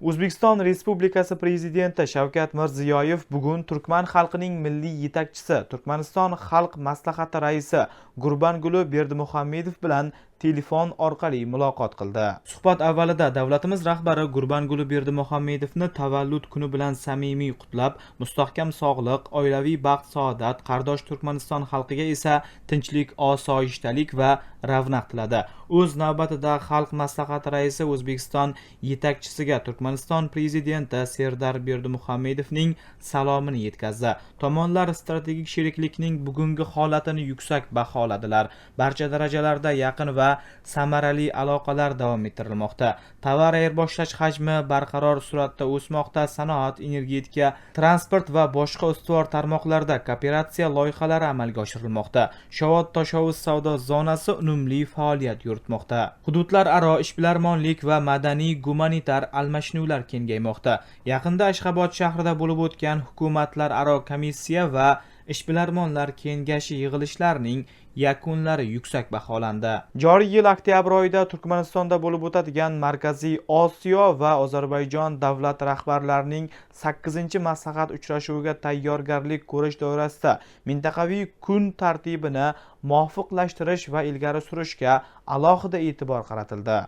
O'zbekiston Respublikasi Prezidenti Shavkat Mirziyoyev bugun Turkman xalqining milliy yetakchisi, Turkmaniston xalq maslahati raisi Gurbanguli Berdimuhamedov bilan telefon orqali muloqot qildi. Suhbat avvalida davlatimiz rahbari Gurbanguli Berdimuhamedovni tavallud kuni bilan samimiy qutlab, mustahkam sog'liq, oilaviy baxt saodat, qardosh Turkmaniston xalqiga esa tinchlik, osoyishtalik va ravnaq tiladi. O'z navbatida xalq maslahati raisi O'zbekiston yetakchisiga Turkmaniston prezidenti Serdar Berdimuhamedovning salomini yetkazdi. Tomonlar strategik sheriklikning bugungi holatini yuksak baholadilar. Barcha darajalarda yaqin va samarali aloqalar davom ettirilmoqda. Tovar ayirboshlash hajmi barqaror suratda o'smoqda. Sanoat, energetika, transport va boshqa ustuvor tarmoqlarda kooperatsiya loyihalari amalga oshirilmoqda. Shovot-toshovuz savdo zonasi unumli faoliyat yuritmoqda. Hududlararo ishbilarmonlik va madaniy-gumanitar almashinuvlar kengaymoqda. Yaqinda Ashxobod shahrida bo'lib o'tgan hukumatlararo komissiya va ishbilarmonlar kengashi yig'ilishlarining yakunlari yuksak baholandi. Joriy yil oktyabr oyida Turkmanistonda bo'lib o'tadigan Markaziy Osiyo va Ozarbayjon davlat rahbarlarining 8-maslahat uchrashuviga tayyorgarlik ko'rish doirasida mintaqaviy kun tartibini muvofiqlashtirish va ilgari surishga alohida e'tibor qaratildi.